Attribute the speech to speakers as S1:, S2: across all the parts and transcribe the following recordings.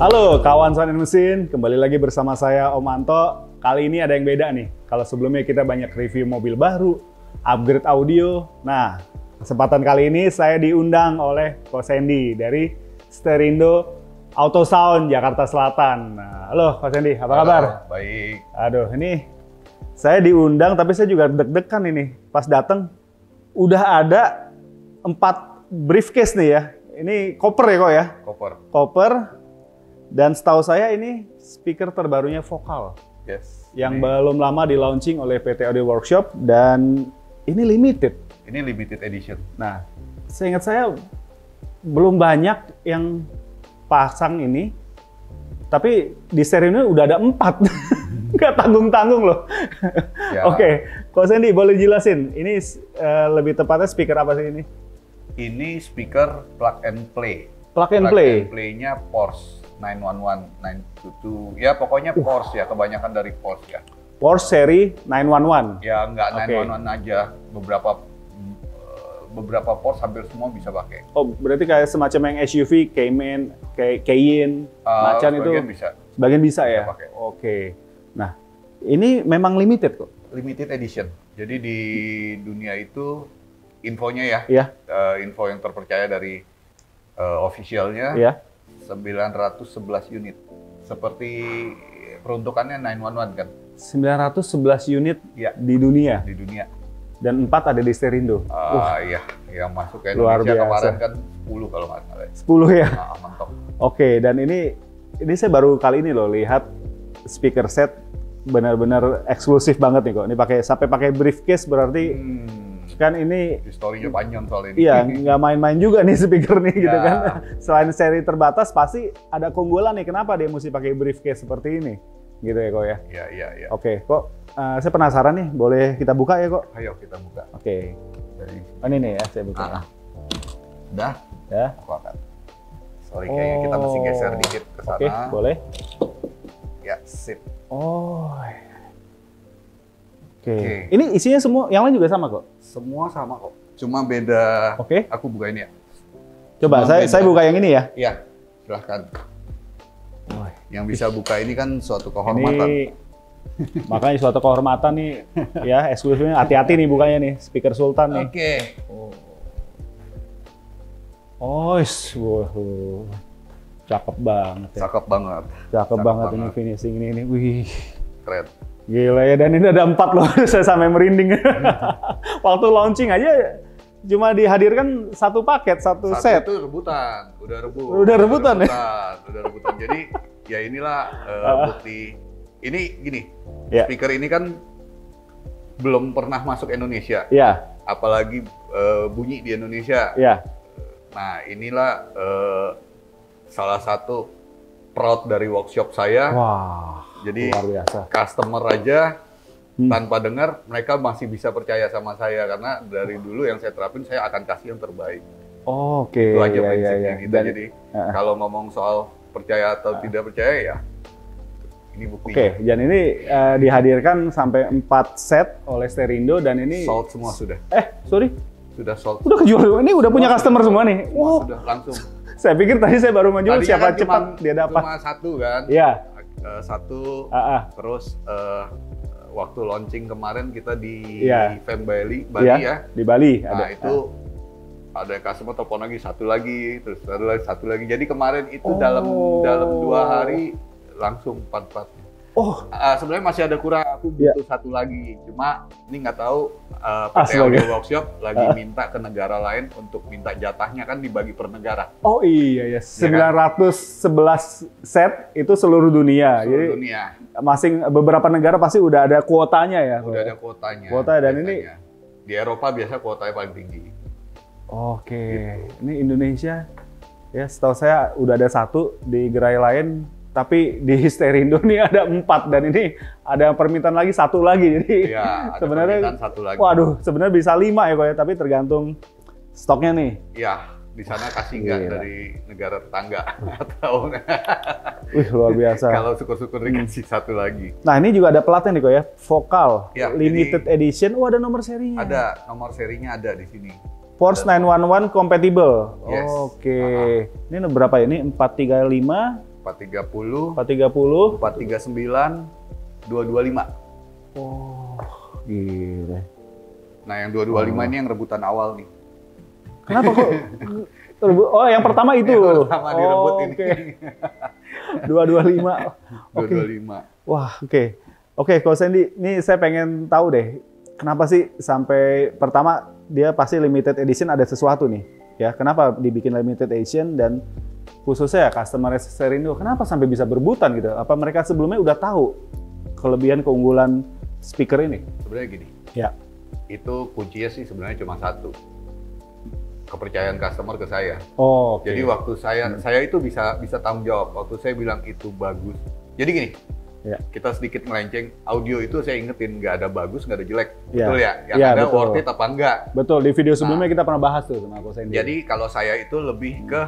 S1: Halo kawan Sound and Mesin, kembali lagi bersama saya Om Anto. Kali ini ada yang beda nih. Kalau sebelumnya kita banyak review mobil baru, upgrade audio. Nah, kesempatan kali ini saya diundang oleh Ko Sandy dari Sterindo Auto Sound Jakarta Selatan. Nah, halo Ko Sandy, apa kabar?
S2: Baik.
S1: Aduh, ini saya diundang tapi saya juga deg-degan ini. Pas datang udah ada 4 briefcase nih ya. Ini koper ya kok ya? Koper. Dan setahu saya ini speaker terbarunya Vokal.
S2: Yes.
S1: Yang belum lama di launching oleh PT Audio Workshop dan ini limited.
S2: Ini limited edition.
S1: Nah, seingat saya belum banyak yang pasang ini. Tapi di seri ini udah ada 4. Nggak tanggung-tanggung loh.
S2: Ya.
S1: Oke, Ko Sandy boleh jelasin. Ini lebih tepatnya speaker apa sih ini?
S2: Ini speaker plug and play.
S1: Plug and play?
S2: Plug and play-nya Porsche 911, 922. Ya pokoknya Porsche ya, kebanyakan dari Porsche ya.
S1: Porsche seri 911?
S2: Ya nggak 911 aja, beberapa Porsche hampir semua bisa pakai.
S1: Oh, berarti kayak semacam yang SUV, Cayman, Cayenne, Macan itu?
S2: Bisa.
S1: Sebagian bisa ya?
S2: Pakai.
S1: Oke. Nah, ini memang limited kok?
S2: Limited edition. Jadi di dunia itu infonya ya, info yang terpercaya dari officialnya, 911 unit. Seperti peruntukannya 911 kan?
S1: 911 unit
S2: ya.
S1: Di dunia?
S2: Di dunia.
S1: Dan 4 ada di Sterindo?
S2: Iya, yang masuk ke Indonesia kemarin kan 10 kalau nggak salah.
S1: 10 ya?
S2: Mentok.
S1: Oke, dan ini saya baru kali ini loh lihat speaker set benar-benar eksklusif banget nih kok. Ini sampai pakai briefcase berarti kan ini
S2: historinya panjang soal ini.
S1: Iya, nggak main-main juga nih speaker nih gitu kan. Selain seri terbatas pasti ada keunggulan nih. Kenapa dia mesti pakai briefcase seperti ini? Gitu ya kok ya?
S2: Iya.
S1: Oke, kok saya penasaran nih. Boleh kita buka ya kok?
S2: Ayo kita buka.
S1: Oke. Ini nih ya saya buka.
S2: Udah?
S1: Ya.
S2: Aku akan. Sorry kayaknya kita mesti geser dikit ke sana.
S1: Oke, boleh.
S2: Ya, sip.
S1: Oh. Oke. Ini isinya semua, yang lain juga sama kok?
S2: Semua sama kok. Cuma beda.
S1: Oke.
S2: Aku buka ini ya.
S1: Coba saya buka yang ini ya.
S2: Iya, silahkan. Yang bisa buka ini kan suatu kehormatan.
S1: Makanya suatu kehormatan nih, ya eksklusifnya. Hati-hati nih bukanya nih, speaker Sultan nih.
S2: Oke.
S1: Cakep banget ya.
S2: Cakep banget.
S1: Cakep banget ini finishing ini. Wih.
S2: Keren.
S1: Gila ya, dan ini ada 4 loh, saya sampai merinding. Waktu launching aja cuma dihadirkan 1 paket, 1 set.
S2: Itu rebutan, udah
S1: rebutan ya?
S2: Udah rebutan. Jadi ya inilah bukti. Ini gini, speaker ini kan belum pernah masuk Indonesia.
S1: Iya.
S2: Apalagi bunyi di Indonesia.
S1: Iya.
S2: Nah inilah salah satu proud dari workshop saya.
S1: Wah.
S2: Jadi
S1: luar biasa.
S2: Customer aja tanpa dengar mereka masih bisa percaya sama saya karena dari dulu yang saya terapin saya akan kasih yang terbaik.
S1: Oke.
S2: Itu aja prinsipnya kita. Jadi kalau ngomong soal percaya atau tidak percaya ya ini buktinya.
S1: Oke, dan ini dihadirkan sampai 4 set oleh Sterindo dan ini
S2: sold semua sudah.
S1: Sorry.
S2: Sudah sold.
S1: Udah kejual. Ini udah punya customer semua nih.
S2: Sudah langsung.
S1: Saya pikir tadi saya baru menjual siapa
S2: kan
S1: cepat dia dapat.
S2: Cuma 1 kan?
S1: Iya.
S2: 1. Terus waktu launching kemarin kita di Fem Bali ya. Di Bali ada. Nah itu ada customer telepon lagi, 1 lagi, terus satu lagi. Jadi kemarin itu dalam 2 hari langsung 4. Sebenarnya masih ada kurang, aku butuh 1 lagi. Cuma ini nggak tahu PT Audio Workshop lagi minta ke negara lain untuk minta jatahnya kan dibagi per negara.
S1: Oh iya ya, 911 set itu seluruh dunia.
S2: Seluruh
S1: Jadi
S2: dunia.
S1: Beberapa negara pasti udah ada kuotanya ya.
S2: Udah ada kuotanya.
S1: Kuota dan ini
S2: di Eropa biasa kuotanya paling tinggi.
S1: Oke, ini Indonesia ya setahu saya udah ada 1 di gerai lain. Tapi di Sterindo nih ada 4 dan ini ada permintaan lagi 1 lagi. Jadi sebenarnya
S2: 1 lagi.
S1: Waduh, sebenarnya bisa 5 ya kok ya, tapi tergantung stoknya nih.
S2: Iya, di sana kasih nggak dari negara tetangga atau
S1: luar biasa.
S2: Kalau syukur-syukur dikasih 1 lagi.
S1: Nah, ini juga ada platnya nih kok ya, Vokal limited
S2: jadi,
S1: edition. Ada nomor serinya.
S2: Ada, nomor serinya ada di sini.
S1: Porsche 911 compatible.
S2: Yes.
S1: Oke. Ini berapa ini? 435
S2: 430,
S1: 430,
S2: 439, 225.
S1: Oh, gila.
S2: Nah, yang 225 ini yang rebutan awal nih.
S1: Kenapa kok? Oh, yang pertama itu.
S2: Yang pertama direbut ini.
S1: Okay. 225.
S2: Okay. 225.
S1: Wah, oke. Oke, Coach Sandy, ini saya pengen tahu deh, kenapa sih sampai pertama dia pasti limited edition ada sesuatu nih, ya? Kenapa dibikin limited edition dan khususnya customer Serindo, kenapa sampai bisa berebutan gitu? Apa mereka sebelumnya udah tahu kelebihan keunggulan speaker ini?
S2: Sebenarnya gini.
S1: Ya.
S2: Itu kuncinya sih sebenarnya cuma satu. Kepercayaan customer ke saya.
S1: Oh, okay.
S2: Jadi waktu saya itu bisa tanggung jawab. Waktu saya bilang itu bagus. Jadi gini, kita sedikit melenceng. Audio itu saya ingetin nggak ada bagus, nggak ada jelek. Betul ya? Yang ada betul. Worth it apa enggak?
S1: Betul. Di video sebelumnya kita pernah bahas tuh sama Coach Sandy.
S2: Jadi kalau saya itu lebih ke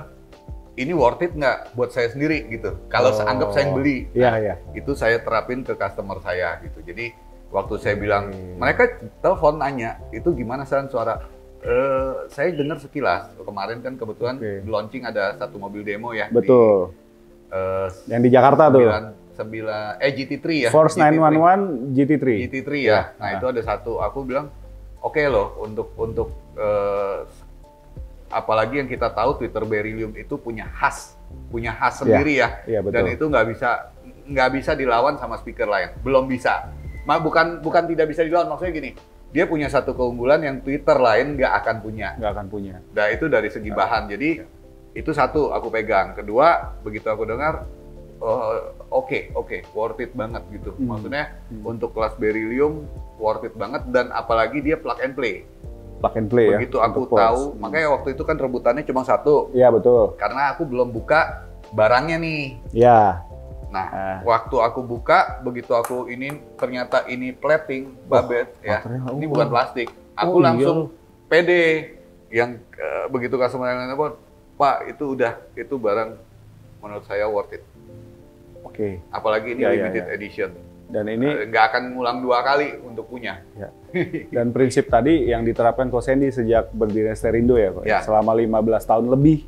S2: ini worth it nggak buat saya sendiri gitu. Kalau anggap saya yang beli, itu saya terapin ke customer saya gitu. Jadi waktu saya bilang, mereka telepon nanya, itu gimana suara? Saya dengar sekilas, kemarin kan kebetulan di launching ada satu mobil demo ya.
S1: Betul. Yang di Jakarta
S2: 9, GT3 ya.
S1: Force 911 GT3.
S2: GT3 ya. Nah itu ada satu, aku bilang oke loh untuk apalagi yang kita tahu Twitter Beryllium itu punya khas sendiri ya. Dan itu nggak bisa dilawan sama speaker lain, belum bisa. Bukan tidak bisa dilawan, maksudnya gini. Dia punya satu keunggulan yang Twitter lain nggak akan punya. Nah itu dari segi bahan. Jadi itu satu aku pegang. Kedua, begitu aku dengar, oke, worth it banget gitu. Maksudnya untuk kelas Beryllium worth it banget dan apalagi dia plug and play. Begitu aku tahu, makanya waktu itu kan rebutannya cuma satu.
S1: Iya betul.
S2: Karena aku belum buka barangnya nih.
S1: Iya.
S2: Nah, waktu aku buka, begitu aku ini ternyata ini plating, babet ya. Ini bukan plastik. Aku langsung pede yang begitu customer yang nelfon, Pak, itu barang menurut saya worth it.
S1: Oke.
S2: Apalagi ini limited edition.
S1: Dan ini
S2: nggak akan ngulang 2 kali untuk punya.
S1: Ya. Dan prinsip tadi yang diterapkan Coach Sandy sejak berdiri Serindo ya, Coach. Selama 15 tahun lebih.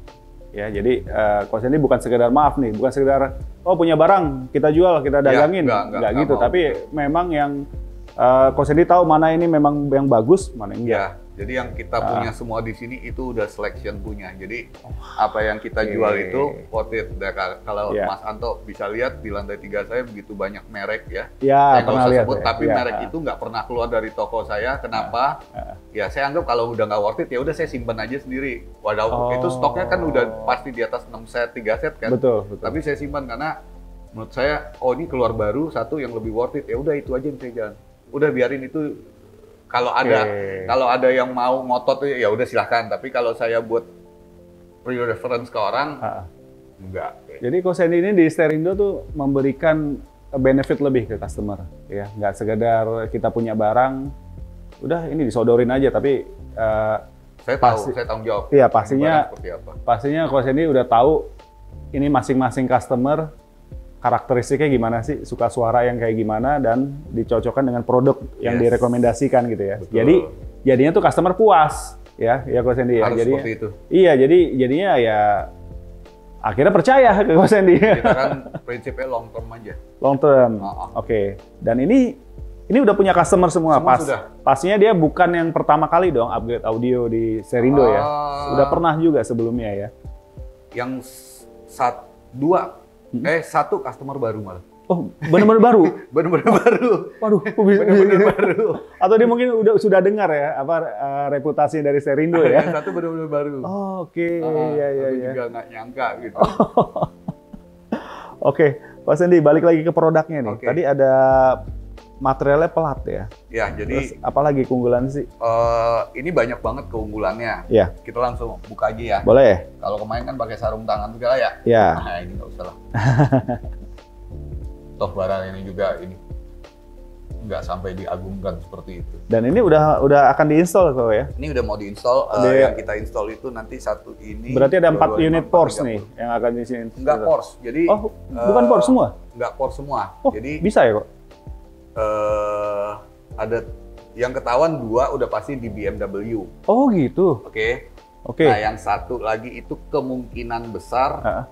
S1: Ya, jadi Coach Sandy bukan sekedar maaf nih, bukan sekedar punya barang kita jual, kita dagangin, nggak gitu. Tapi memang yang Coach Sandy tahu mana ini memang yang bagus, mana enggak.
S2: Ya, jadi yang kita punya semua di sini itu udah selection punya. Jadi apa yang kita jual itu worth it. Kalau Mas Anto bisa lihat di lantai 3 saya begitu banyak merek ya.
S1: Ya,
S2: saya
S1: pernah lihat.
S2: Tapi merek itu nggak pernah keluar dari toko saya. Kenapa? Ya saya anggap kalau udah nggak worth it ya udah saya simpen aja sendiri. Waduh, itu stoknya kan udah pasti di atas 6 set, 3 set kan.
S1: Betul.
S2: Tapi saya simpan karena menurut saya ini keluar baru satu yang lebih worth it. Ya udah itu aja yang saya jalan. Udah biarin itu. Kalau ada yang mau ngotot ya udah silahkan. Tapi kalau saya buat reference ke orang, enggak.
S1: Jadi Coach Sandy ini di Serindo tuh memberikan benefit lebih ke customer, ya. Nggak sekedar kita punya barang, udah ini disodorin aja. Tapi
S2: saya tanggung jawab.
S1: Iya pastinya Coach Sandy udah tahu ini masing-masing customer karakteristiknya gimana sih, suka suara yang kayak gimana, dan dicocokkan dengan produk yang direkomendasikan gitu ya.
S2: Betul.
S1: Jadi jadinya tuh customer puas ya Coach Sandy ya.
S2: Harus
S1: Jadinya,
S2: seperti itu.
S1: Iya, jadinya ya akhirnya percaya ke Coach Sandy.
S2: Kita kan prinsipnya long term aja.
S1: Long term. Oke. Dan ini udah punya customer semua. Pastinya dia bukan yang pertama kali dong upgrade audio di Serindo ya. Udah pernah juga sebelumnya ya.
S2: Yang satu customer baru malah.
S1: Oh, benar-benar baru?
S2: Benar-benar baru.
S1: Waduh, benar-benar baru. Atau dia mungkin sudah dengar ya reputasi dari Serindo ya?
S2: Yang satu benar-benar baru.
S1: Oh, oke. Iya.
S2: Juga nggak nyangka gitu.
S1: Oke, Pak Sandy, balik lagi ke produknya nih. Tadi ada materialnya pelat ya?
S2: Ya, jadi...
S1: Terus apalagi keunggulan sih?
S2: Ini banyak banget keunggulannya.
S1: Ya.
S2: Kita langsung buka aja ya.
S1: Boleh.
S2: Kalau kemarin kan pakai sarung tangan segala ya?
S1: Ya.
S2: Nah, ini nggak usah lah. Toh barang ini juga nggak sampai diagungkan seperti itu.
S1: Dan ini udah akan diinstal kok ya?
S2: Ini udah mau diinstal. Yang kita install itu nanti satu ini.
S1: Berarti ada 4 unit Porsche nih yang akan diinstal.
S2: Enggak Porsche. Jadi
S1: bukan Porsche semua?
S2: Enggak Porsche semua.
S1: Oh,
S2: jadi
S1: bisa ya kok?
S2: Ada yang ketahuan 2 udah pasti di BMW.
S1: Oh gitu.
S2: Oke.
S1: Nah
S2: yang satu lagi itu kemungkinan besar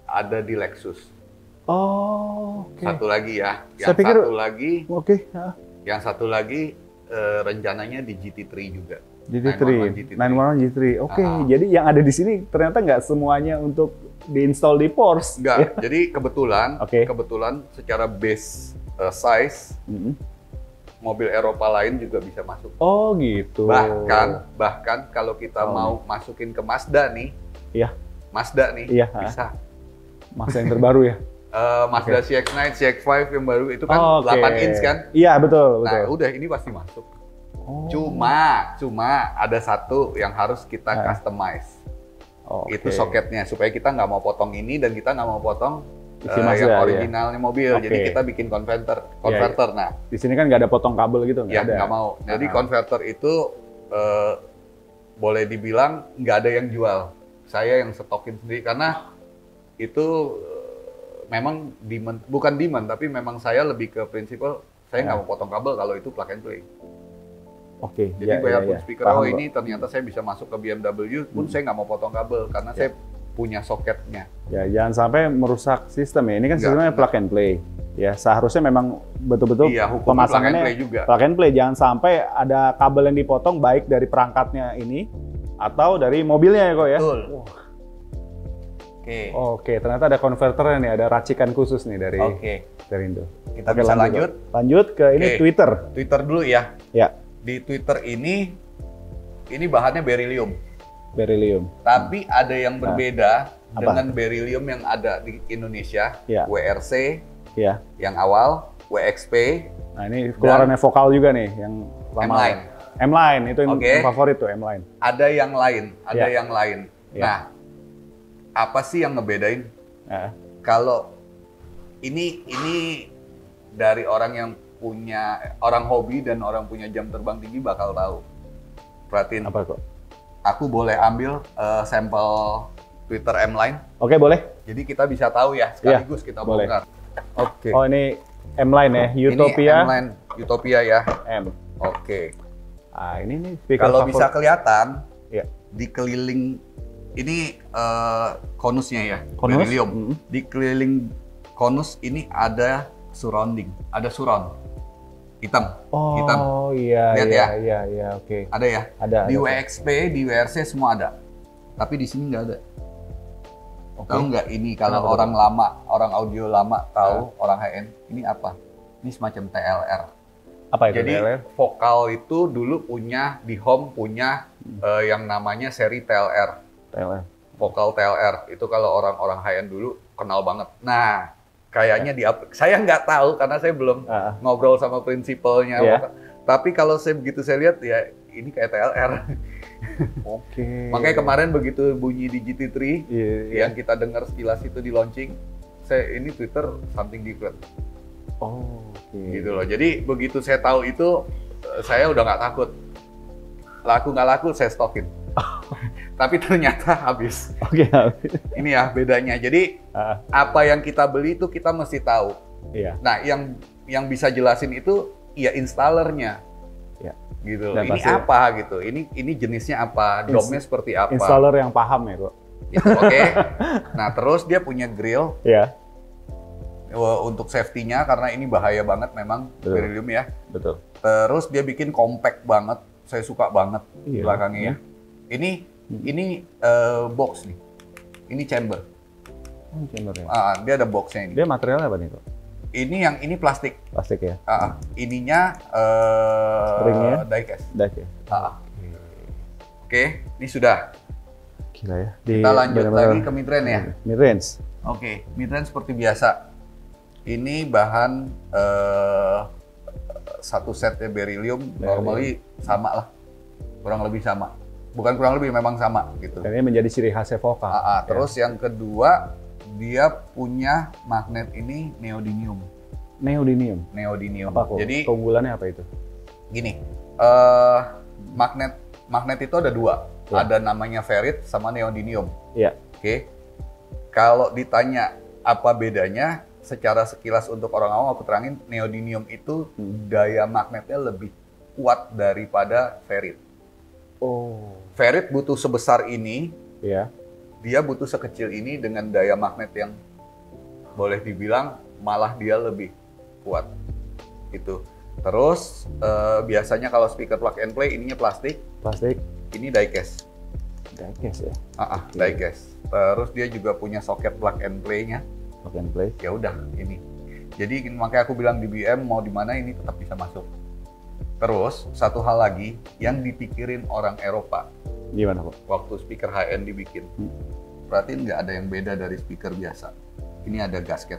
S2: ada di Lexus.
S1: Oh, oke.
S2: Satu lagi ya.
S1: Saya pikir,
S2: satu lagi.
S1: Oke.
S2: Yang satu lagi rencananya di GT3 juga.
S1: GT3, 911 GT3. Oke, jadi yang ada di sini ternyata nggak semuanya untuk diinstal di Porsche.
S2: Enggak. Jadi kebetulan secara base size mobil Eropa lain juga bisa masuk.
S1: Oh gitu.
S2: Bahkan kalau kita mau masukin ke Mazda nih.
S1: Iya.
S2: Mazda nih bisa.
S1: Mazda yang terbaru ya.
S2: Mazda CX-9, CX-5 yang baru itu kan 8 inch kan?
S1: Iya betul.
S2: Nah udah ini pasti masuk. Cuma ada satu yang harus kita customize. Itu soketnya supaya kita nggak mau potong ini dan kita nggak mau potong yang originalnya mobil. Jadi kita bikin konverter. Nah
S1: di sini kan nggak ada potong kabel gitu?
S2: Nggak mau. Jadi konverter itu boleh dibilang nggak ada yang jual. Saya yang stokin sendiri karena itu memang bukan demand, tapi memang saya lebih ke prinsipal saya nggak mau potong kabel kalau itu plug and play.
S1: Oke.
S2: Jadi biarpun speaker ini ternyata saya bisa masuk ke BMW pun saya nggak mau potong kabel karena saya punya soketnya.
S1: Ya jangan sampai merusak sistem ya. Ini kan sistemnya plug and play. Ya seharusnya memang betul-betul pemasangannya plug and play. Jangan sampai ada kabel yang dipotong baik dari perangkatnya ini atau dari mobilnya ya kok ya.
S2: Betul.
S1: Oke, ternyata ada konverternya nih, ada racikan khusus nih dari Indo.
S2: Kita bisa lanjut.
S1: Lanjut ke ini Twitter.
S2: Twitter dulu ya.
S1: Ya.
S2: Di Twitter ini bahannya beryllium.
S1: Beryllium.
S2: Tapi ada yang berbeda dengan beryllium yang ada di Indonesia. WRC. Yang awal, WXP. Nah
S1: ini keluarannya vokal juga nih, yang lama. M-Line itu yang favorit tuh M-Line.
S2: Ada yang lain, yang lain. Nah. Apa sih yang ngebedain? Kalau ini dari orang yang punya hobi dan orang punya jam terbang tinggi bakal tahu. Perhatiin.
S1: Apa kok?
S2: Aku boleh ambil sampel Twitter M-Line?
S1: Oke, boleh.
S2: Jadi kita bisa tahu ya sekaligus kita bongkar.
S1: Oke. Oh ini M-Line ya, Utopia.
S2: Ini M-Line Utopia ya.
S1: M.
S2: Oke.
S1: Ah ini nih speaker.
S2: Kalau bisa kelihatan dikeliling. Ini konusnya ya, beryllium. Di keliling konus ini ada surrounding, ada surround hitam. Hitam.
S1: Oh iya.
S2: Lihat
S1: iya, oke.
S2: Ada ya?
S1: Ada.
S2: Di WXP, di WRC semua ada. Tapi di sini nggak ada. Tahu nggak ini kalau orang lama, orang audio lama tahu, orang high-end, ini apa? Ini semacam TLR.
S1: Apa itu
S2: Jadi,
S1: TLR?
S2: vokal itu dulu punya, di home punya yang namanya seri TLR. Vokal TLR itu kalau orang-orang high-end dulu kenal banget. Nah, kayaknya saya nggak tahu karena saya belum ngobrol sama prinsipalnya. Tapi kalau begitu saya lihat ya ini kayak TLR.
S1: Oke.
S2: Makanya kemarin begitu bunyi di GT3 yang kita dengar sekilas itu di launching, ini Twitter something different. Gitu loh. Jadi begitu saya tahu itu, saya udah nggak takut. Laku nggak laku saya stokin. Tapi ternyata habis. Ini ya bedanya. Jadi apa yang kita beli itu kita mesti tahu. Nah yang bisa jelasin itu ya installernya. Gitu. Dan ini apa gitu? Ini jenisnya apa? Domnya seperti apa?
S1: Installer yang paham ya kok.
S2: Gitu, Nah terus dia punya grill. Untuk safety-nya karena ini bahaya banget memang beryllium ya.
S1: Betul.
S2: Terus dia bikin compact banget. Saya suka banget belakangnya ya. Ini box nih. Ini chamber.
S1: Chamber ya.
S2: Dia ada boxnya ini.
S1: Dia materialnya apa nih kok?
S2: Ini plastik.
S1: Plastik ya.
S2: Ininya
S1: ringnya
S2: diecast. Oke, ini sudah.
S1: Gila ya.
S2: Kita lanjut lagi ke midrange ya.
S1: Midrange.
S2: Oke, midrange seperti biasa. Ini bahan satu setnya beryllium, normally sama lah, kurang lebih sama. Bukan kurang lebih, memang sama gitu.
S1: Dan ini menjadi ciri khasnya vokal.
S2: Terus yang kedua, dia punya magnet ini neodymium. Neodymium.
S1: Apa kok? Jadi keunggulannya apa itu?
S2: Gini, magnet itu ada dua. Ada namanya ferrit sama neodymium. Oke. Kalau ditanya apa bedanya, secara sekilas untuk orang awam aku terangin, neodymium itu daya magnetnya lebih kuat daripada ferrit. Ferrit butuh sebesar ini dia butuh sekecil ini dengan daya magnet yang boleh dibilang malah dia lebih kuat. Gitu. Terus biasanya kalau speaker plug and play ininya plastik.
S1: Plastik.
S2: Ini diecast.
S1: Diecast ya.
S2: Diecast. Terus dia juga punya soket plug and play-nya.
S1: Plug and play.
S2: Ya udah ini. Jadi makanya aku bilang di BM mau di mana ini tetap bisa masuk. Terus satu hal lagi yang dipikirin orang Eropa.
S1: Gimana Pak?
S2: Waktu speaker high end dibikin. Perhatiin nggak ada yang beda dari speaker biasa. Ini ada gasket.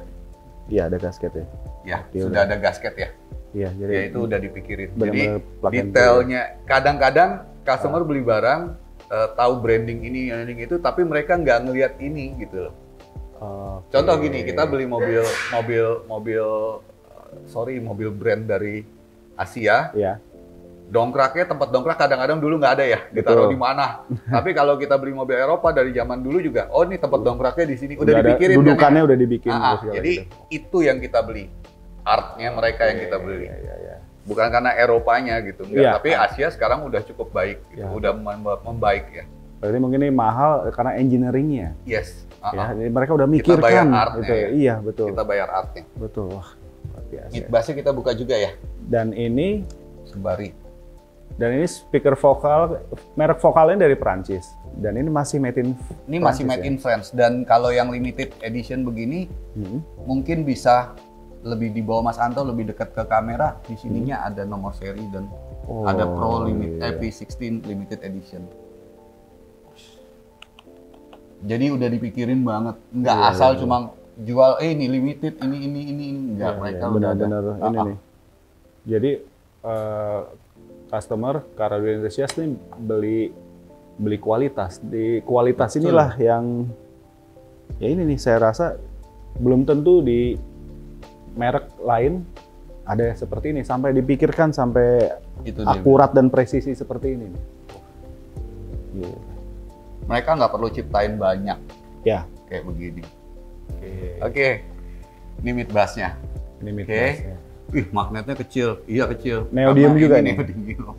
S1: Iya ada gasket ya.
S2: Ya sudah ada gasket ya.
S1: Iya jadi.
S2: Ya itu udah dipikirin.
S1: Bener -bener
S2: jadi detailnya kadang-kadang customer beli barang tahu branding ini itu tapi mereka nggak ngelihat ini gitu loh. Contoh gini, kita beli mobil brand dari Asia.
S1: Iya.
S2: Dongkraknya, tempat dongkrak kadang-kadang dulu nggak ada ya, ditaruh di mana. Tapi kalau kita beli mobil Eropa dari zaman dulu juga, oh ini tempat dongkraknya di sini, udah dipikirin.
S1: Dudukannya udah dibikin.
S2: Jadi gitu. Itu yang kita beli, artnya mereka yang kita beli.
S1: Iya.
S2: Bukan karena Eropanya gitu, enggak. Tapi Asia sekarang udah cukup baik, gitu. Udah membaik ya.
S1: Berarti mungkin ini mahal karena engineering-nya.
S2: Yes.
S1: Ya, mereka udah mikirkan.
S2: Kita bayar artnya.
S1: Gitu. Iya betul.
S2: Kita bayar artnya.
S1: Betul. Wah, luar biasa.
S2: Mid-bassnya kita buka juga ya.
S1: Dan ini
S2: sembari.
S1: Dan ini speaker vokal, merek vokalnya dari Perancis. Dan ini masih made in
S2: Ini masih made in France. Dan kalau yang limited edition begini, mungkin bisa lebih di bawah Mas Anto, lebih dekat ke kamera. Di sininya ada nomor seri dan ada Pro P16 limited edition. Jadi udah dipikirin banget, nggak asal cuma jual ini limited ini nggak, mereka udah
S1: benar-benar ini nih. Jadi customer karena udah antusias nih beli kualitas. Di kualitas inilah yang ya ini nih saya rasa belum tentu di merek lain ada seperti ini sampai dipikirkan sampai itu akurat dan presisi seperti ini nih. Yeah.
S2: Mereka nggak perlu ciptain banyak,
S1: ya
S2: kayak begini. Oke. Ini mid bassnya.
S1: Ini mid bassnya.
S2: Wih, magnetnya kecil. Iya kecil.
S1: Neodymium juga nih.
S2: Neodymium.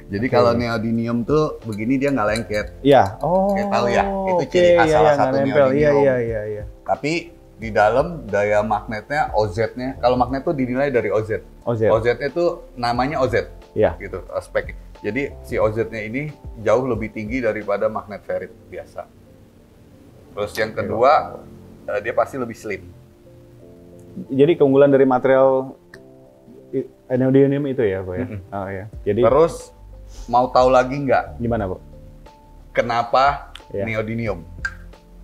S2: Jadi kalau neodymium tuh begini dia nggak lengket.
S1: Iya. Oh.
S2: Kayak tahu ya. Itu ciri khas salah satu neodymium.
S1: Iya.
S2: Tapi di dalam daya magnetnya OZ-nya. Kalau magnet tuh dinilai dari OZ. OZ-nya tuh namanya OZ.
S1: Iya.
S2: Gitu speknya. Jadi si OZ-nya ini jauh lebih tinggi daripada magnet ferrit biasa. Terus yang kedua, dia pasti lebih slim.
S1: Jadi keunggulan dari material neodymium itu ya, Pak ya? Oh ya. Jadi
S2: terus mau tahu lagi nggak?
S1: Gimana, Pak?
S2: Kenapa neodymium?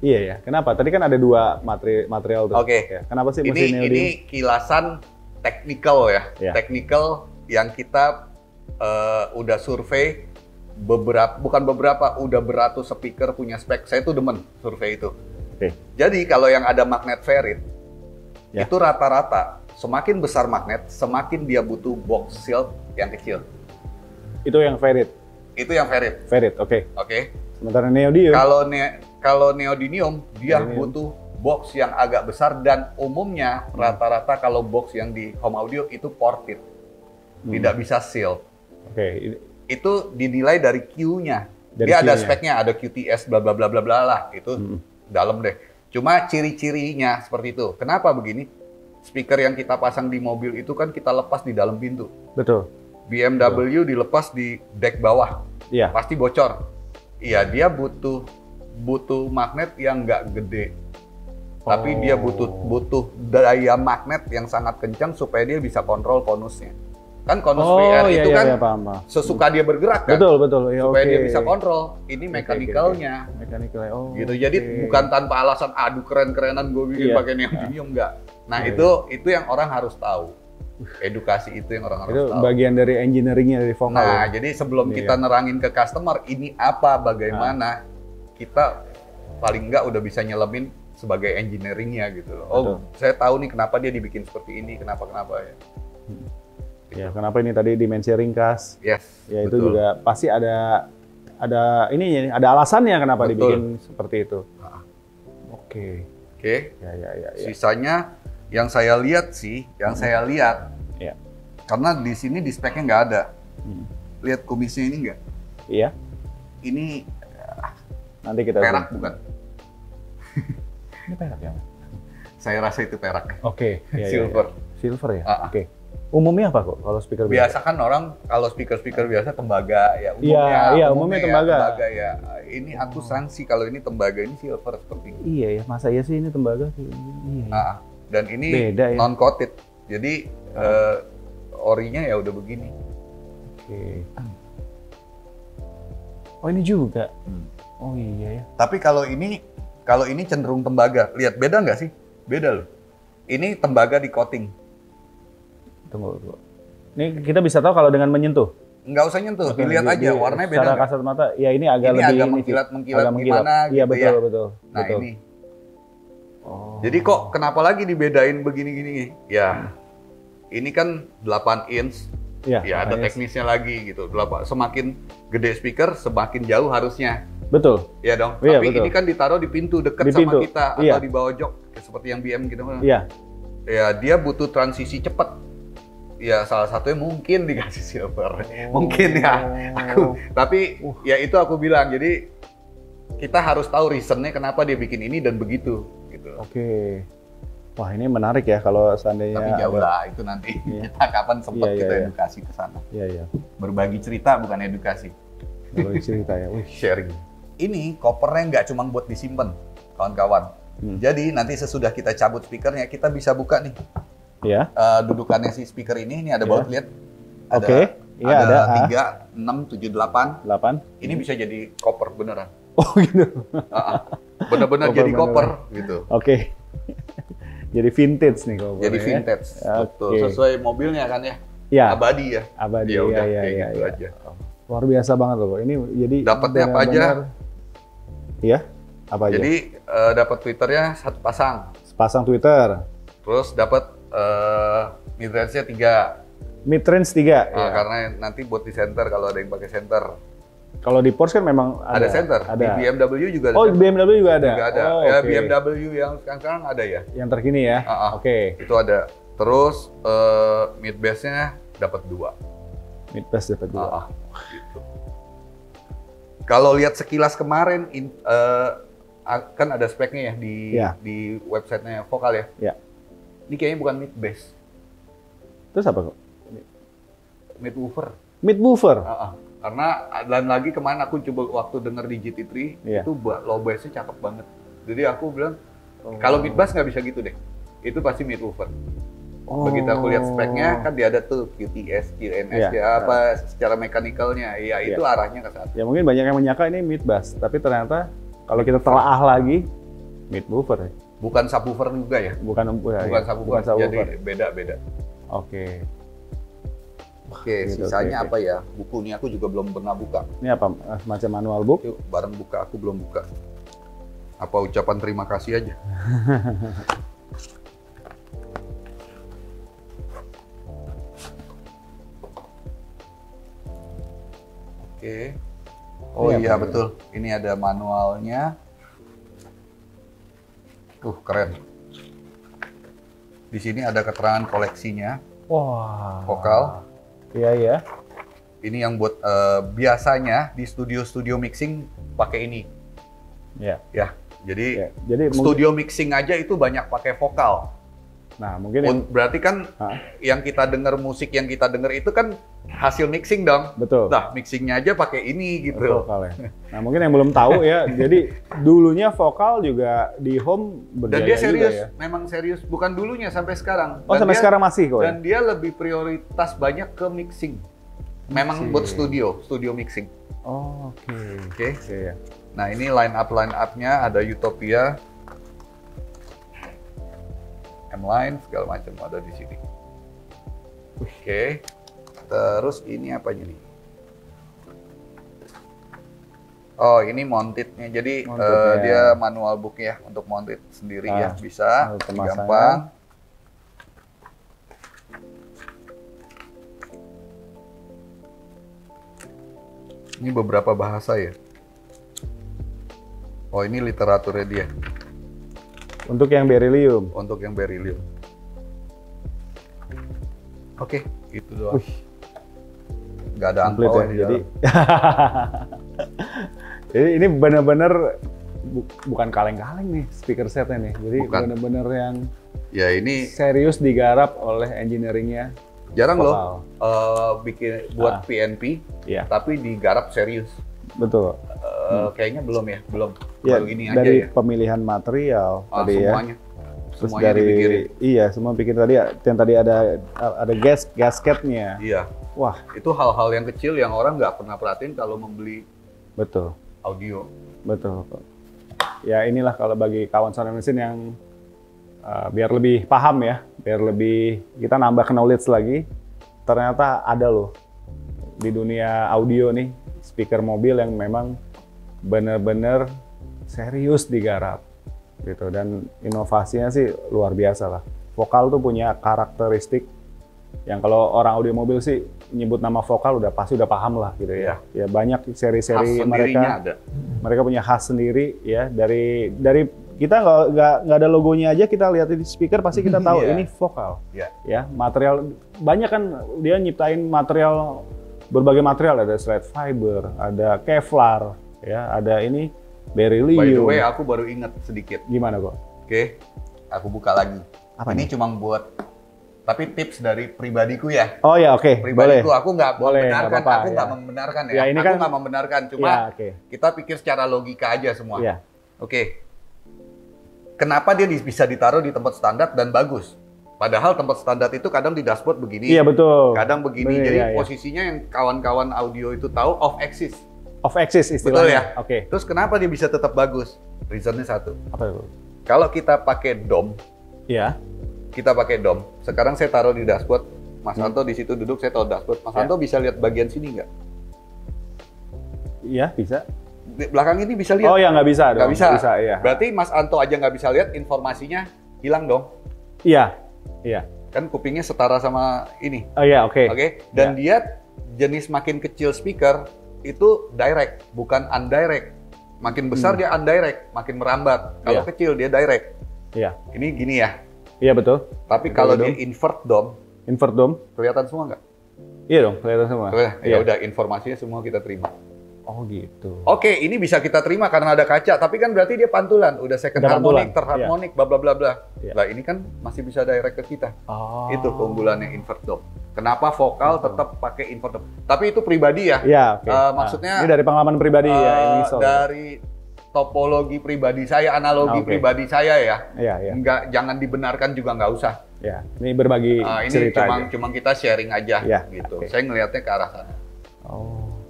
S1: Iya ya. Kenapa? Tadi kan ada dua material tuh.
S2: Oke.
S1: Ya. Kenapa sih mesti neodymium?
S2: Ini kilasan technical ya. Technical yang kita udah survei udah beratus speaker punya spek. Saya tuh demen survei itu. Jadi kalau yang ada magnet ferrit itu rata-rata semakin besar magnet, semakin dia butuh box shield yang kecil.
S1: Itu yang ferrit.
S2: Itu yang ferrit.
S1: Ferrit, oke. Sementara neodymium.
S2: Kalau neodymium dia butuh box yang agak besar dan umumnya rata-rata kalau box yang di home audio itu ported. Tidak bisa seal. Itu dinilai dari Q-nya. Dia ada speknya, ada QTS bla bla bla bla bla lah. Itu dalam deh. Cuma ciri-cirinya seperti itu. Kenapa begini? Speaker yang kita pasang di mobil itu kan kita lepas di dalam pintu.
S1: Betul.
S2: BMW dilepas di deck bawah.
S1: Iya.
S2: Pasti bocor. Iya, dia butuh magnet yang nggak gede. Tapi dia butuh daya magnet yang sangat kencang supaya dia bisa kontrol konusnya. Kan konus VR itu kan sesuka dia bergerak kan?
S1: Betul. Ya,
S2: supaya dia bisa kontrol. Ini mekanikalnya. Gitu. Jadi bukan tanpa alasan, aduh keren-kerenan gue bikin pakai neodymium, enggak. Nah itu yang orang harus tahu. Edukasi itu yang orang harus tahu.
S1: Itu bagian dari engineeringnya dari vokal.
S2: Nah, jadi sebelum kita nerangin ke customer, ini apa, bagaimana, kita paling enggak udah bisa nyelemin sebagai engineeringnya gitu loh. Oh, saya tahu nih kenapa dia dibikin seperti ini, kenapa ya.
S1: Ya, kenapa ini tadi dimensi ringkas?
S2: Yes.
S1: Ya itu juga pasti ada alasannya kenapa dibikin seperti itu. Oke. Ya.
S2: Sisanya yang saya lihat karena di sini di speknya nggak ada. Lihat kumisnya ini nggak?
S1: Iya.
S2: Ini
S1: Nanti kita
S2: perak bukan?
S1: Ini perak ya?
S2: Saya rasa itu perak.
S1: Oke.
S2: Silver.
S1: Silver ya? Oke. Umumnya apa kok kalau speaker
S2: biasa? Kan orang kalau speaker biasa tembaga ya umumnya.
S1: Iya, umumnya tembaga.
S2: Ya. Ini aku sanksi kalau ini tembaga, ini silver seperti ini.
S1: Iya ya, masa ya sih ini tembaga? Iya.
S2: Dan ini beda, ya? Non coated. Jadi orinya ya udah begini.
S1: Oke. Oh ini juga. Oh iya ya.
S2: Tapi kalau ini cenderung tembaga. Lihat beda nggak sih? Beda loh. Ini tembaga di coating.
S1: Tunggu. Ini kita bisa tahu kalau dengan menyentuh.
S2: Nggak usah nyentuh, dilihat aja warnanya beda.
S1: Secara kasat mata, ya ini agak lebih
S2: agak mengkilat gimana
S1: iya,
S2: gitu
S1: betul,
S2: ya.
S1: Betul.
S2: Nah ini. Jadi kok kenapa lagi dibedain begini-gini? Ya, ini kan 8 inch. Ya ada teknisnya lagi gitu. Semakin gede speaker, semakin jauh harusnya.
S1: Betul.
S2: Iya dong.
S1: Iya,
S2: tapi
S1: betul.
S2: ini kan ditaruh di pintu dekat sama kita atau di bawah jok seperti yang BM gitu.
S1: Iya.
S2: Ya dia butuh transisi cepat. Ya salah satunya mungkin dikasih silver. Mungkin ya. Tapi ya itu aku bilang. Jadi kita harus tahu reasonnya kenapa dia bikin ini dan begitu gitu.
S1: Oke. Wah, ini menarik ya kalau seandainya.
S2: Tapi jauh lah itu nanti. Kita kapan sempat kita edukasi ke sana.
S1: Iya.
S2: Berbagi cerita bukan edukasi.
S1: Berbagi cerita ya.
S2: Sharing. Ini kopernya nggak cuma buat disimpan, kawan-kawan. Jadi nanti sesudah kita cabut speakernya, kita bisa buka nih.
S1: Iya.
S2: Dudukannya si speaker ini ada baut, lihat.
S1: Oke. Iya, ada
S2: 3, 6, 7, 8. Ini bisa jadi koper beneran.
S1: Oh gitu.
S2: Bener-bener jadi koper gitu.
S1: Oke. Jadi vintage nih kopernya.
S2: Jadi vintage. Betul. Sesuai mobilnya kan ya.
S1: Iya.
S2: Abadi ya.
S1: Abadi.
S2: Ya udah kayak gitu
S1: ya.
S2: aja.
S1: Luar biasa banget loh. Ini jadi
S2: dapatnya apa aja?
S1: Iya. Apa aja?
S2: Jadi dapat Twitternya satu pasang.
S1: Sepasang Twitter.
S2: Terus dapat mid-range-nya 3.
S1: Mid-range 3.
S2: Karena nanti buat di center kalau ada yang pakai center.
S1: Kalau di Porsche kan memang
S2: ada center.
S1: Ada.
S2: Di BMW juga ada.
S1: Oh, di BMW juga ada.
S2: Juga ada.
S1: Oh,
S2: ya BMW yang sekarang ada ya.
S1: Yang terkini ya. Oke.
S2: Itu ada. Terus mid bass-nya dapat 2.
S1: Mid bass dapat 2.
S2: Gitu. Kalau lihat sekilas kemarin kan ada speknya ya di websitenya Vokal ya.
S1: Iya.
S2: Ini kayaknya bukan mid bass.
S1: Terus apa kok?
S2: Mid woofer.
S1: Mid woofer.
S2: Karena dan lagi kemarin aku coba waktu denger di GT3 itu low bass-nya cakep banget. Jadi aku bilang kalau mid bass nggak bisa gitu deh. Itu pasti mid woofer. Begitu aku lihat speknya kan dia ada tuh QTS, QNS apa secara mekanikalnya. Ya itu arahnya ke sana.
S1: Ya mungkin banyak yang menyangka ini mid bass, tapi ternyata kalau kita telaah lagi mid woofer.
S2: Bukan subwoofer juga ya? Bukan subwoofer. Jadi beda-beda.
S1: Oke.
S2: Sisanya apa ya? Buku ini aku juga belum pernah buka.
S1: Ini apa? Semacam manual book?
S2: Yuk, bareng buka, aku belum buka. Apa ucapan terima kasih aja? Oke. Oh iya betul. Ini ada manualnya. Keren. Di sini ada keterangan koleksinya.
S1: Wah.
S2: Vokal.
S1: Iya.
S2: Ini yang buat biasanya di studio mixing pakai ini.
S1: Iya.
S2: Ya. Jadi studio mixing aja itu banyak pakai vokal.
S1: Nah, mungkin
S2: berarti kan yang kita dengar musik yang kita dengar itu kan hasil mixing dong.
S1: Betul.
S2: Nah, mixingnya aja pakai ini gitu.
S1: Vokal ya. Nah, mungkin yang belum tahu ya. Jadi dulunya vokal juga di home berjaya.
S2: Dan dia serius,
S1: juga ya.
S2: Memang serius. Bukan dulunya sampai sekarang.
S1: Oh, sampai sekarang masih kok.
S2: Dan dia lebih prioritas banyak ke mixing. Memang buat studio mixing.
S1: Oh, oke.
S2: Ya. Nah, ini line up-nya ada Utopia, M-Line, segala macam ada di sini. Oke. Terus ini apanya nih? Oh, ini mounted-nya. Jadi dia manual book ya untuk mounted sendiri ya, bisa gampang. Ini beberapa bahasa ya. Oh, ini literaturnya dia.
S1: Untuk yang beryllium.
S2: Untuk yang beryllium. Oke, itu doang. Nggak ada angpau
S1: ya, jadi. Jadi ini benar-benar bukan kaleng-kaleng nih speaker setnya nih. Jadi benar-benar yang
S2: ya ini
S1: serius digarap oleh engineeringnya.
S2: Jarang loh bikin buat PNP, tapi digarap serius.
S1: Betul.
S2: Kayaknya belum ya, belum.
S1: Ya,
S2: baru ini
S1: dari
S2: aja ya.
S1: Pemilihan material tadi
S2: semuanya.
S1: ya. Terus dari semua bikin tadi yang tadi ada gasketnya.
S2: Iya.
S1: Wah,
S2: itu hal-hal yang kecil yang orang nggak pernah perhatiin kalau membeli audio.
S1: Betul. Ya inilah kalau bagi kawan sound mesin yang biar lebih paham ya, biar lebih kita nambah knowledge lagi. Ternyata ada loh di dunia audio nih speaker mobil yang memang benar-benar serius digarap gitu, dan inovasinya sih luar biasa lah. Vokal tuh punya karakteristik yang kalau orang audio mobil sih nyebut nama vokal pasti udah paham lah gitu ya. Ya banyak seri-seri mereka punya khas sendiri ya, dari kita nggak ada logonya aja kita lihat di speaker pasti kita tahu ini vokal. Ya, material banyak kan dia nyiptain material, berbagai material, ada slide fiber, ada Kevlar, ya, ada ini beryllium.
S2: By the way, aku baru ingat sedikit.
S1: Gimana kok?
S2: Oke, aku buka lagi.
S1: Apa
S2: ini cuma buat, tapi tips dari pribadiku ya.
S1: Oh ya, oke.
S2: Pribadiku,
S1: boleh.
S2: aku nggak membenarkan,
S1: aku
S2: nggak membenarkan ya.
S1: Ya ini
S2: aku
S1: kan
S2: nggak membenarkan, cuma kita pikir secara logika aja semua. Oke. Kenapa dia bisa ditaruh di tempat standar dan bagus? Padahal tempat standar itu kadang di dashboard begini.
S1: Iya betul.
S2: Kadang begini. Jadi posisinya yang kawan-kawan audio itu tahu off axis.
S1: Off axis istilahnya.
S2: Betul ya?
S1: Oke.
S2: Terus kenapa dia bisa tetap bagus? Reasonnya satu.
S1: Apa itu?
S2: Kalau kita pakai DOM.
S1: Iya.
S2: Kita pakai DOM. Sekarang saya taruh di dashboard. Mas Anto di situ duduk, saya tahu dashboard. Mas Anto bisa lihat bagian sini nggak?
S1: Iya, bisa.
S2: Di belakang ini bisa lihat?
S1: Oh ya, nggak bisa dong.
S2: Nggak bisa?
S1: Iya.
S2: Berarti Mas Anto aja nggak bisa lihat, informasinya hilang dong?
S1: Iya.
S2: Kan kupingnya setara sama ini.
S1: Oh iya, oke.
S2: Dan dia jenis makin kecil speaker, itu direct, bukan undirect. Makin besar dia undirect, makin merambat. Kalau kecil dia direct.
S1: Iya.
S2: Ini gini ya?
S1: Iya, betul.
S2: Tapi kalau dia invert dom, kelihatan semua nggak?
S1: Iya dong, kelihatan semua.
S2: Ya udah, informasinya semua kita terima.
S1: Oh gitu.
S2: Oke, ini bisa kita terima karena ada kaca, tapi kan berarti dia pantulan, udah second harmonic, third harmonic, bla bla bla bla. Nah ini kan masih bisa direct ke kita. Itu keunggulannya invert dom. Kenapa vokal tetap pakai invert dom? Tapi itu pribadi ya.
S1: Iya.
S2: Maksudnya
S1: ini dari pengalaman pribadi ya. Ini
S2: dari topologi pribadi saya, analogi pribadi saya ya.
S1: Iya.
S2: Jangan dibenarkan juga nggak usah.
S1: Ya, ini berbagi cerita
S2: ini cuma kita sharing aja gitu. Saya ngelihatnya ke arah sana.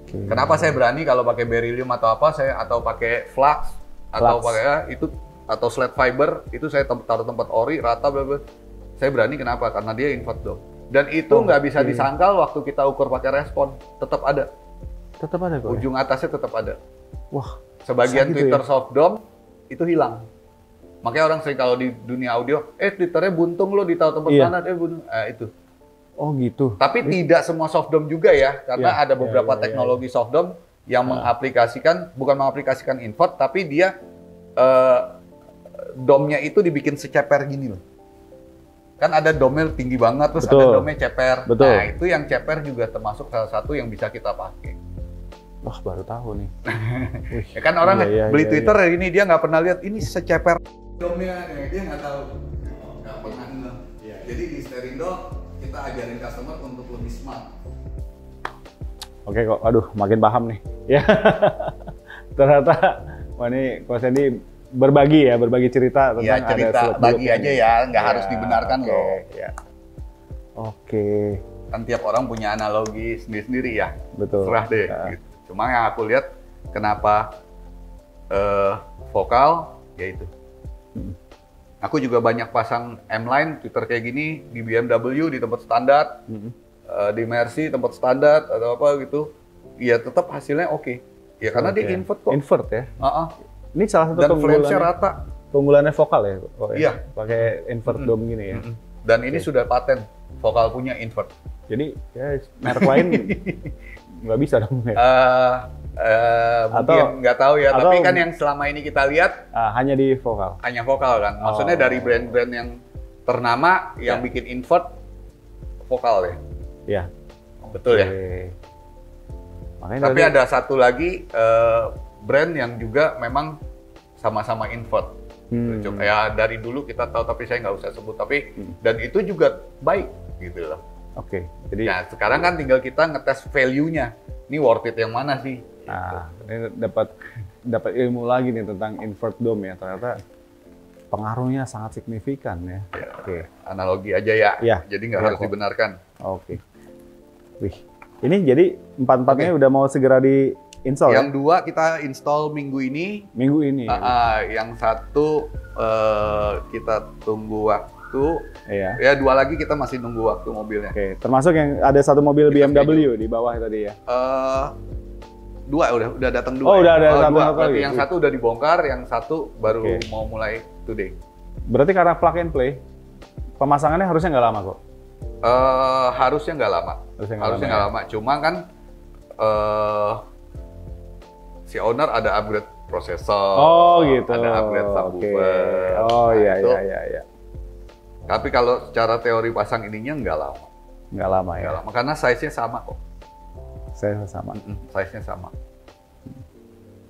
S2: Kenapa saya berani kalau pakai beryllium atau apa, atau pakai flux atau pakai itu atau slide fiber, itu saya taruh tempat ori rata bla bla. Saya berani kenapa? Karena dia invert dom. Dan itu nggak bisa disangkal waktu kita ukur pakai respon, tetap ada.
S1: Tetap ada kok.
S2: Ujung atasnya tetap ada.
S1: Wah,
S2: sebagian Twitter soft dom itu hilang. Makanya orang sering kalau di dunia audio, Twitternya buntung lo ditaruh tempat standar, buntung. Itu.
S1: Oh gitu.
S2: Tapi tidak semua soft dom juga ya, karena ada beberapa teknologi soft dom yang bukan mengaplikasikan invert, tapi dia domnya itu dibikin seceper gini loh. Kan ada domnya tinggi banget, terus ada domnya ceper. Nah itu yang ceper juga termasuk salah satu yang bisa kita pakai.
S1: Wah baru tahu nih.
S2: Ya kan orang beli Twitter ini dia nggak pernah lihat ini seceper domnya, dia nggak tahu, nggak pernah ngeh. Jadi di Sterindo kita ajarin customer untuk lebih smart.
S1: Oke kok, aduh makin paham nih. Ya, ternyata ini Ko Sandy berbagi cerita tentang
S2: cerita bagi aja ya, nggak harus dibenarkan loh.
S1: Oke.
S2: Kan tiap orang punya analogi sendiri-sendiri ya.
S1: Betul.
S2: Serah deh. Gitu. Cuma yang aku lihat kenapa vokal, ya itu. Aku juga banyak pasang M-Line, Twitter kayak gini, di BMW, di tempat standar, di Mercy, tempat standar, atau apa gitu. Ya tetap hasilnya oke. Ya karena dia invert kok.
S1: Invert ya? Ini salah satu
S2: keunggulannya. Dan rata.
S1: Keunggulannya vokal ya?
S2: Iya.
S1: Pakai invert dome gini ya?
S2: Dan ini sudah paten, vokal punya invert.
S1: Jadi ya merek lain nggak bisa dong ya?
S2: Mungkin nggak tahu ya, tapi kan yang selama ini kita lihat
S1: hanya di vokal.
S2: Hanya vokal kan, maksudnya dari brand-brand yang ternama yang bikin invert vokal ya.
S1: Iya.
S2: Betul ya.
S1: Makanya
S2: tapi ada satu lagi brand yang juga memang sama-sama invert. Ya dari dulu kita tahu, tapi saya nggak usah sebut. Tapi dan itu juga baik gitu loh.
S1: Oke. Jadi
S2: nah, sekarang kan tinggal kita ngetes value-nya. Ini worth it yang mana sih?
S1: Nah, ini dapat ilmu lagi nih tentang invert dome ya. Ternyata pengaruhnya sangat signifikan ya.
S2: Oke. Analogi aja ya. Jadi nggak harus dibenarkan.
S1: Oke. Wih, ini jadi empat-empatnya udah mau segera di-install.
S2: Yang dua kita install minggu ini.
S1: Minggu ini.
S2: Yang satu kita tunggu waktu.
S1: Iya.
S2: Ya dua lagi kita masih nunggu waktu mobilnya.
S1: Oke. Termasuk yang ada satu mobil BMW di bawah tadi ya.
S2: Dua udah datang dua.
S1: Oh, udah ada
S2: dua.
S1: satu
S2: Berarti yang satu udah dibongkar, yang satu baru mau mulai today.
S1: Berarti karena plug and play, pemasangannya harusnya nggak lama kok?
S2: Harusnya nggak lama. Harusnya nggak lama. Cuma kan si owner ada upgrade prosesor.
S1: Oh gitu.
S2: Ada upgrade subwoofer.
S1: Oh iya.
S2: Tapi kalau secara teori pasang ininya nggak lama.
S1: Nggak lama ya?
S2: Nggak lama, karena size-nya sama kok.
S1: Size-nya sama?
S2: Size-nya sama.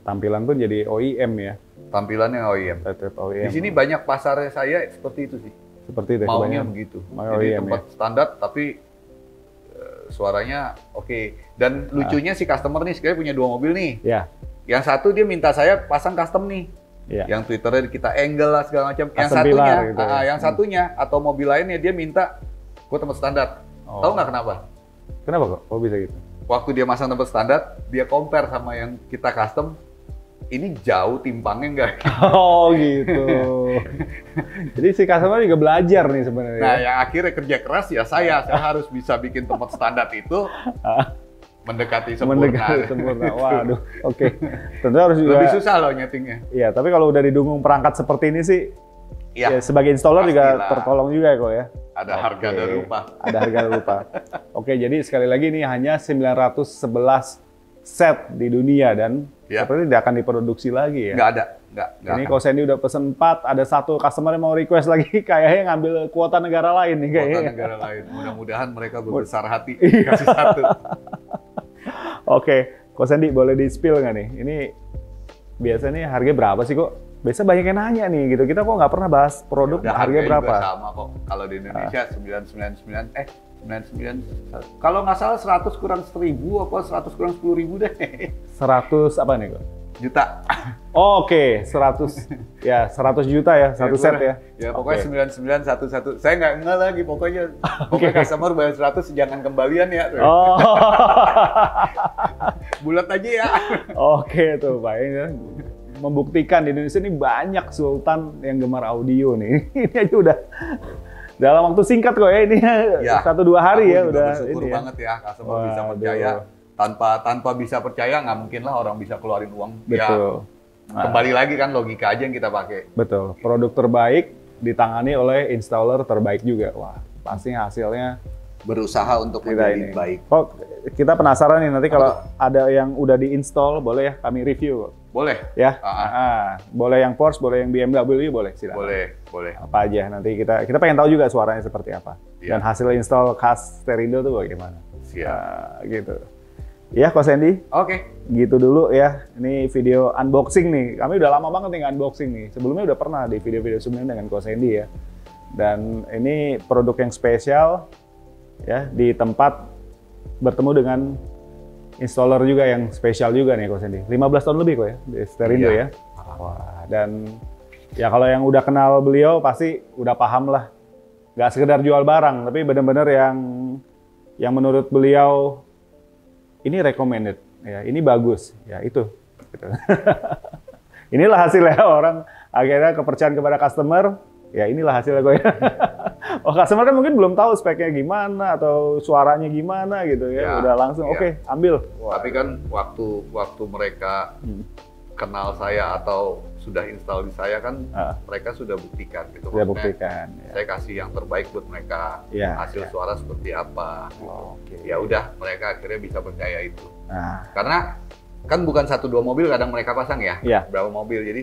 S1: Tampilan pun jadi OEM ya?
S2: Tampilannya OEM.
S1: OEM.
S2: Di sini banyak pasarnya saya seperti itu sih.
S1: Seperti itu?
S2: Maunya begitu. Jadi tempat standar tapi suaranya oke. Dan lucunya si customer nih, sekali punya dua mobil nih.
S1: Ya.
S2: Yang satu dia minta saya pasang custom nih.
S1: Ya.
S2: Yang Twitternya kita angle lah segala macam. Yang satunya atau mobil lainnya dia minta gua tempat standar. Tahu nggak kenapa?
S1: Kenapa kok? Kok bisa gitu?
S2: Waktu dia masang tempat standar, dia compare sama yang kita custom. Ini jauh timpangnya enggak?
S1: Oh gitu. Jadi si customer juga belajar nih sebenarnya.
S2: Nah, yang akhirnya kerja keras ya saya harus bisa bikin tempat standar itu mendekati sempurna.
S1: Waduh, oke. Tentu harus juga.
S2: Lebih susah loh nyetingnya.
S1: Iya, tapi kalau udah didukung perangkat seperti ini sih, ya sebagai installer juga tertolong juga kok ya.
S2: Ada harga dan rupa.
S1: Ada harga dan rupa. Oke, jadi sekali lagi ini hanya 911 set di dunia dan seperti tidak akan diproduksi lagi ya?
S2: Nggak ada.
S1: Ini kalau Sandy udah pesen 4, ada satu customer yang mau request lagi, kayaknya ngambil kuota negara lain nih kayaknya.
S2: Kuota negara lain. Mudah-mudahan mereka berbesar hati kasih satu.
S1: Oke, Ko Sandy boleh di-spill nggak nih? Ini biasanya harganya berapa sih kok? Biasa banyak yang nanya nih gitu. Kita kok nggak pernah bahas produk harganya berapa?
S2: Juga sama kok. Kalau di Indonesia 99 kalau nggak salah 100 kurang 1000 apa 100 kurang 10.000 deh.
S1: 100 apa nih kok?
S2: Juta.
S1: Oh, oke, 100 ya 100 juta ya satu set ya.
S2: Ya pokoknya 9911. Saya nggak lagi pokoknya. Pokoknya customer bayar 100 jangan kembalian ya.
S1: Oh.
S2: Bulat aja ya.
S1: Oke tuh Pak. Membuktikan di Indonesia ini banyak sultan yang gemar audio nih. Ini aja udah dalam waktu singkat kok ya ini 1-2 hari ya udah.
S2: Bersyukur ini banget ya customer bisa percaya. Tanpa bisa percaya nggak mungkin lah orang bisa keluarin uang.
S1: Betul.
S2: Ya, kembali lagi kan logika aja yang kita pakai.
S1: Betul. Produk terbaik ditangani oleh installer terbaik juga. Wah, pasti hasilnya
S2: berusaha untuk menjadi baik.
S1: Kok kita penasaran nih nanti kalau ada yang udah diinstal boleh ya kami review.
S2: Boleh.
S1: Ya. Boleh yang Porsche, boleh yang BMW, boleh silakan.
S2: Boleh.
S1: Apa aja nanti kita pengen tahu juga suaranya seperti apa. Dan hasil install khas Sterindo tuh bagaimana.
S2: Siap.
S1: Gitu. Ya, Ko Sandy.
S2: Oke.
S1: Gitu dulu ya. Ini video unboxing nih. Kami udah lama banget nih unboxing nih. Sebelumnya udah pernah di video-video sebelumnya dengan Ko Sandy ya. Dan ini produk yang spesial ya di tempat bertemu dengan installer juga yang spesial juga nih Ko Sandy. 15 tahun lebih kok ya di Sterindo ya. Wah, dan ya kalau yang udah kenal beliau pasti udah paham lah. Nggak sekedar jual barang, tapi benar-benar yang menurut beliau ini recommended, ya ini bagus, ya itu. Gitu. Inilah hasilnya orang akhirnya kepercayaan kepada customer, ya inilah hasilnya gue. Oh customer kan mungkin belum tahu speknya gimana atau suaranya gimana gitu ya, udah langsung oke, ambil.
S2: Tapi kan waktu mereka kenal saya atau sudah install di saya kan mereka sudah buktikan gitu.
S1: Sudah buktikan. Ya.
S2: Saya kasih yang terbaik buat mereka. Hasil suara seperti apa. Ya udah mereka akhirnya bisa percaya itu. Karena kan bukan 1-2 mobil kadang mereka pasang ya. Berapa mobil. Jadi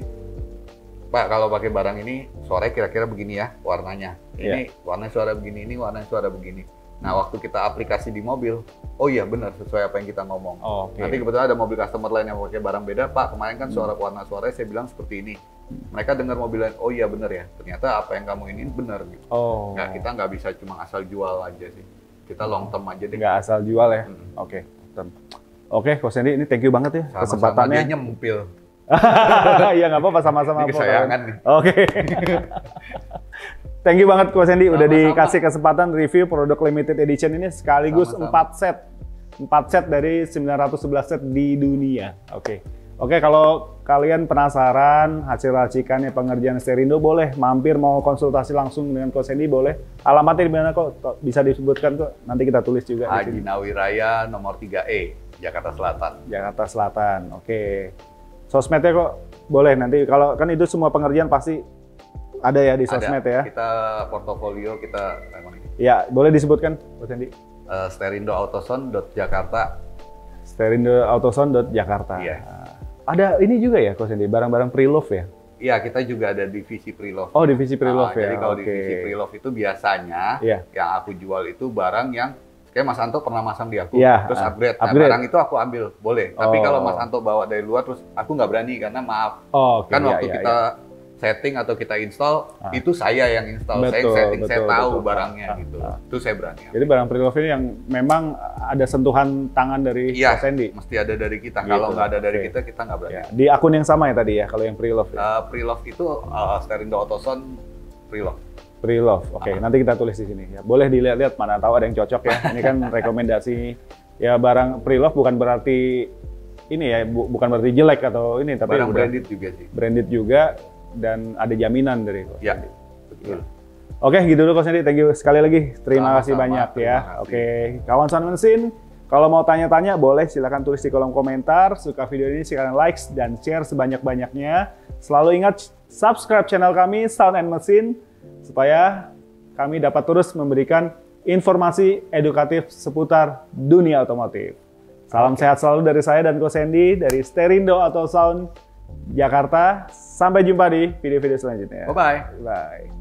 S2: Pak kalau pakai barang ini suaranya kira-kira begini ya warnanya. Ini warna suara begini, ini warna suara begini. Nah, waktu kita aplikasi di mobil, oh iya benar sesuai apa yang kita ngomong.
S1: Oh, okay.
S2: Nanti kebetulan ada mobil customer lain yang pakai barang beda, Pak, kemarin kan warna suaranya saya bilang seperti ini. Mereka dengar mobil lain, oh iya benar ya, ternyata apa yang kamu ini benar gitu.
S1: Oh.
S2: Kita nggak bisa cuma asal jual aja sih. Kita long term aja deh.
S1: Nggak asal jual ya? Oke. Oke, Coach Sandy, ini thank you banget ya kesempatannya.
S2: Sama-sama dia nyempil.
S1: Iya nggak apa-apa, sama-sama.
S2: Ini kesayangan nih.
S1: Oke. Thank you banget Coach Sandy udah dikasih kesempatan review produk limited edition ini sekaligus 4 set. 4 set dari 911 set di dunia. Oke, kalau kalian penasaran hasil racikannya pengerjaan Sterindo, boleh mampir mau konsultasi langsung dengan Coach Sandy, boleh. Alamatnya di mana kok? Bisa disebutkan kok. Nanti kita tulis juga.
S2: Haji Nawi Raya nomor 3E, Jakarta Selatan.
S1: Jakarta Selatan. Oke. Sosmednya kok boleh nanti, kalau kan itu semua pengerjaan pasti ada ya di sosmed ya.
S2: Kita portofolio kita
S1: ya, boleh disebutkan Coach Sandy.
S2: sterindoautoson.jakarta.
S1: sterindoautoson.jakarta.
S2: Iya.
S1: Ada ini juga ya Coach Sandy, barang-barang pre-love ya?
S2: Iya, kita juga ada divisi pre-love.
S1: Oh, divisi pre-love ya.
S2: Jadi kalau divisi pre-love itu biasanya yang aku jual itu barang yang kayak Mas Anto pernah masang di aku, terus upgrade. Nah, barang itu aku ambil, boleh. Tapi kalau Mas Anto bawa dari luar terus aku nggak berani karena maaf. Kan waktu kita setting atau kita install, itu saya yang install, saya yang setting, saya tahu barangnya gitu. Itu saya berani.
S1: Jadi barang pre-love ini yang memang ada sentuhan tangan dari Coach Sandy?
S2: Mesti ada dari kita. Kalau nggak ada dari kita nggak berani.
S1: Di akun yang sama ya tadi ya, kalau yang pre-love ya?
S2: Pre-love itu Sterindo Autoson pre-love.
S1: Pre-love, nanti kita tulis di sini ya. Boleh dilihat-lihat, mana tahu ada yang cocok ya. Ini kan rekomendasi ya, barang pre-love bukan berarti ini ya, bukan berarti jelek atau ini, tapi
S2: barang branded juga sih.
S1: Branded juga dan ada jaminan dari Coach
S2: Sandy.
S1: Betul. Oke, gitu dulu Coach Sandy. Thank you sekali lagi. Terima kasih banyak ya. Oke, kawan Sound Mesin, kalau mau tanya-tanya boleh silakan tulis di kolom komentar. Suka video ini silakan like dan share sebanyak-banyaknya. Selalu ingat subscribe channel kami Sound and Mesin supaya kami dapat terus memberikan informasi edukatif seputar dunia otomotif. Salam sehat selalu dari saya dan Coach Sandy dari Sterindo Auto Sound Jakarta. Sampai jumpa di video-video selanjutnya.
S2: Bye-bye.
S1: Bye.